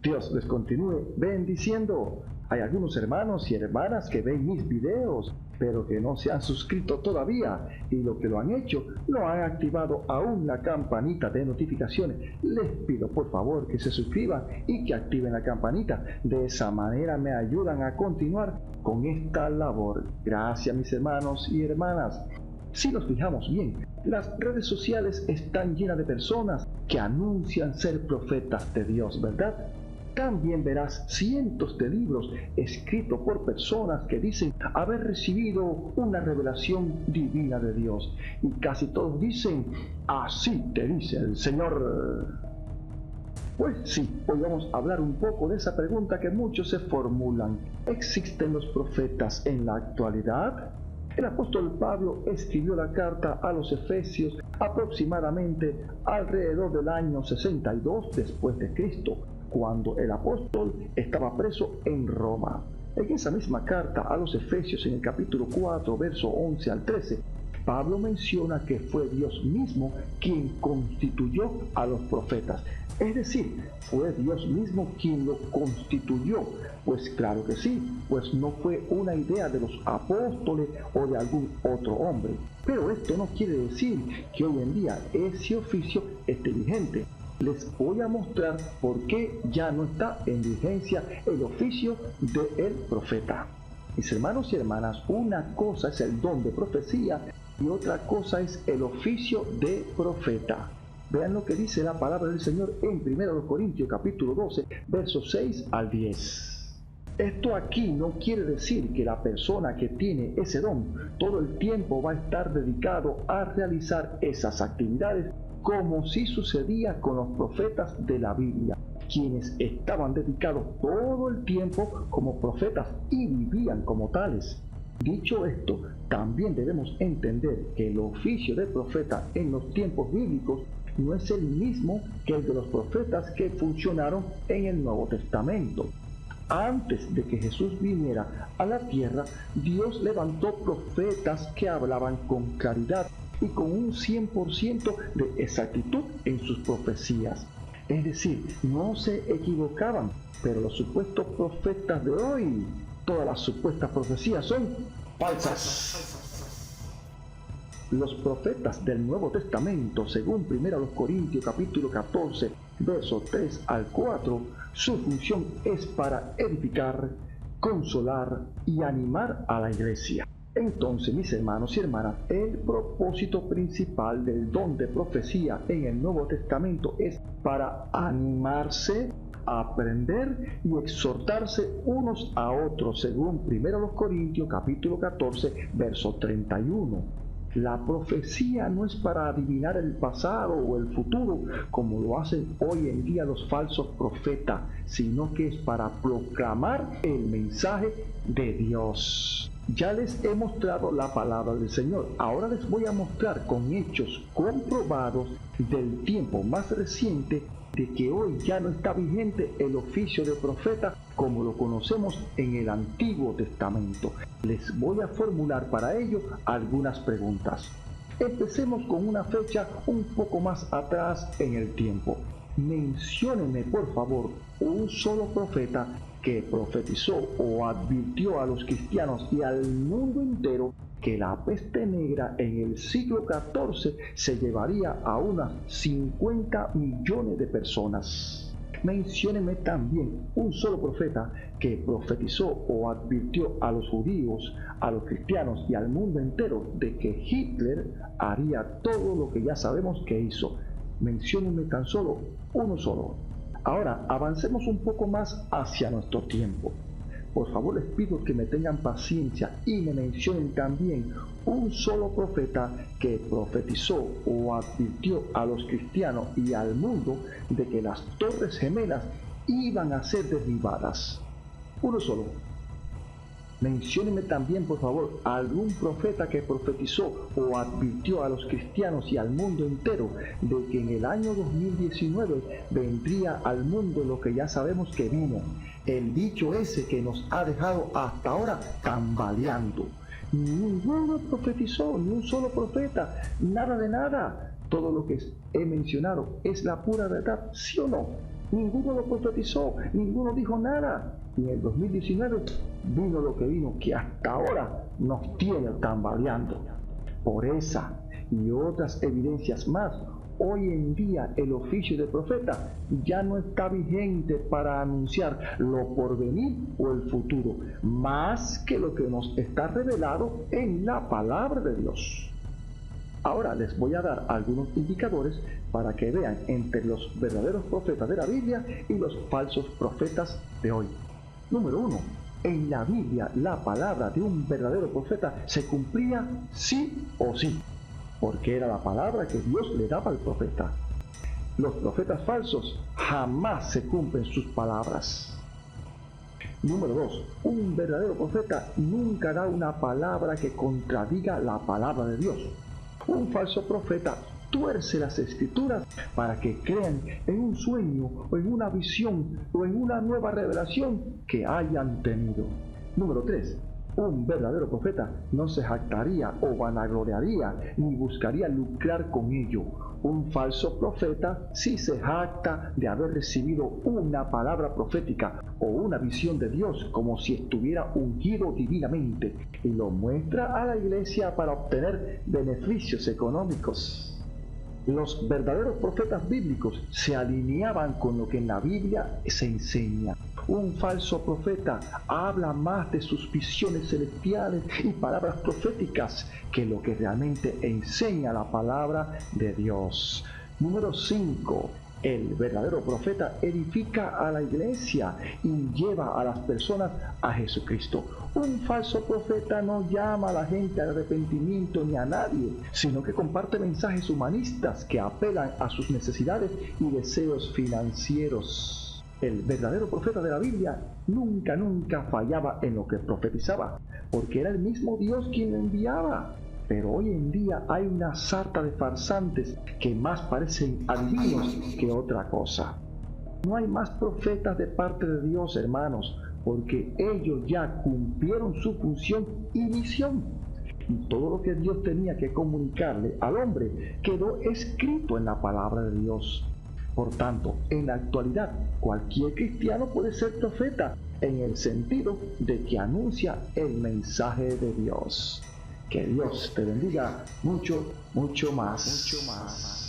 Dios les continúe bendiciendo. Hay algunos hermanos y hermanas que ven mis videos, pero que no se han suscrito todavía, y lo que lo han hecho, no han activado aún la campanita de notificaciones. Les pido por favor que se suscriban y que activen la campanita. De esa manera me ayudan a continuar con esta labor. Gracias, mis hermanos y hermanas. Si nos fijamos bien, las redes sociales están llenas de personas que anuncian ser profetas de Dios, ¿verdad? También verás cientos de libros escritos por personas que dicen haber recibido una revelación divina de Dios. Y casi todos dicen, así te dice el Señor. Pues sí, hoy vamos a hablar un poco de esa pregunta que muchos se formulan. ¿Existen los profetas en la actualidad? El apóstol Pablo escribió la carta a los Efesios aproximadamente alrededor del año 62 después de Cristo, cuando el apóstol estaba preso en Roma. En esa misma carta a los Efesios, en el capítulo 4, verso 11 al 13, Pablo menciona que fue Dios mismo quien constituyó a los profetas. Es decir, fue Dios mismo quien lo constituyó. Pues claro que sí, pues no fue una idea de los apóstoles o de algún otro hombre. Pero esto no quiere decir que hoy en día ese oficio esté vigente. Les voy a mostrar por qué ya no está en vigencia el oficio del profeta. Mis hermanos y hermanas, una cosa es el don de profecía y otra cosa es el oficio de profeta. Vean lo que dice la palabra del Señor en 1 Corintios capítulo 12, versos 6 al 10. Esto aquí no quiere decir que la persona que tiene ese don todo el tiempo va a estar dedicado a realizar esas actividades como si sucedía con los profetas de la Biblia, quienes estaban dedicados todo el tiempo como profetas y vivían como tales. Dicho esto, también debemos entender que el oficio de profeta en los tiempos bíblicos no es el mismo que el de los profetas que funcionaron en el Nuevo Testamento. Antes de que Jesús viniera a la tierra, Dios levantó profetas que hablaban con claridad y con un 100% de exactitud en sus profecías. Es decir, no se equivocaban, pero los supuestos profetas de hoy, todas las supuestas profecías son falsas. Los profetas del Nuevo Testamento, según 1 Corintios capítulo 14, versos 3 al 4, su función es para edificar, consolar y animar a la iglesia. Entonces, mis hermanos y hermanas, el propósito principal del don de profecía en el Nuevo Testamento es para animarse, aprender y exhortarse unos a otros, según 1 Corintios capítulo 14, verso 31. La profecía no es para adivinar el pasado o el futuro, como lo hacen hoy en día los falsos profetas, sino que es para proclamar el mensaje de Dios. Ya les he mostrado la palabra del Señor. Ahora les voy a mostrar con hechos comprobados del tiempo más reciente de que hoy ya no está vigente el oficio de profeta como lo conocemos en el Antiguo Testamento. Les voy a formular para ello algunas preguntas. Empecemos con una fecha un poco más atrás en el tiempo. Menciónenme por favor un solo profeta que profetizó o advirtió a los cristianos y al mundo entero que la peste negra en el siglo XIV se llevaría a unas 50 millones de personas. Menciónenme también un solo profeta que profetizó o advirtió a los judíos, a los cristianos y al mundo entero de que Hitler haría todo lo que ya sabemos que hizo. Menciónenme tan solo uno solo. Ahora avancemos un poco más hacia nuestro tiempo. Por favor les pido que me tengan paciencia y me mencionen también un solo profeta que profetizó o advirtió a los cristianos y al mundo de que las torres gemelas iban a ser derribadas. Uno solo. Menciónenme también por favor algún profeta que profetizó o advirtió a los cristianos y al mundo entero de que en el año 2019 vendría al mundo lo que ya sabemos que vino, el dicho ese que nos ha dejado hasta ahora tambaleando. Ninguno profetizó, ni un solo profeta, nada de nada. Todo lo que he mencionado es la pura verdad, ¿sí o no? Ninguno lo profetizó, ninguno dijo nada. Y en el 2019 vino lo que vino, que hasta ahora nos tiene tambaleando. Por esa y otras evidencias más, hoy en día el oficio de profeta ya no está vigente para anunciar lo porvenir o el futuro, más que lo que nos está revelado en la palabra de Dios. Ahora les voy a dar algunos indicadores para que vean entre los verdaderos profetas de la Biblia y los falsos profetas de hoy. Número 1. En la Biblia la palabra de un verdadero profeta se cumplía sí o sí, porque era la palabra que Dios le daba al profeta. Los profetas falsos jamás se cumplen sus palabras. Número 2. Un verdadero profeta nunca da una palabra que contradiga la palabra de Dios. Un falso profeta tuerce las escrituras para que crean en un sueño o en una visión o en una nueva revelación que hayan tenido. Número 3. Un verdadero profeta no se jactaría o vanagloriaría ni buscaría lucrar con ello. Un falso profeta sí se jacta de haber recibido una palabra profética o una visión de Dios como si estuviera ungido divinamente y lo muestra a la iglesia para obtener beneficios económicos. Los verdaderos profetas bíblicos se alineaban con lo que en la Biblia se enseña. Un falso profeta habla más de sus visiones celestiales y palabras proféticas que lo que realmente enseña la palabra de Dios. Número 5. El verdadero profeta edifica a la iglesia y lleva a las personas a Jesucristo. Un falso profeta no llama a la gente al arrepentimiento ni a nadie, sino que comparte mensajes humanistas que apelan a sus necesidades y deseos financieros. El verdadero profeta de la Biblia nunca fallaba en lo que profetizaba, porque era el mismo Dios quien lo enviaba. Pero hoy en día hay una sarta de farsantes que más parecen adivinos que otra cosa. No hay más profetas de parte de Dios, hermanos, porque ellos ya cumplieron su función y misión. Y todo lo que Dios tenía que comunicarle al hombre quedó escrito en la palabra de Dios. Por tanto, en la actualidad, cualquier cristiano puede ser profeta en el sentido de que anuncia el mensaje de Dios. Que Dios te bendiga mucho más.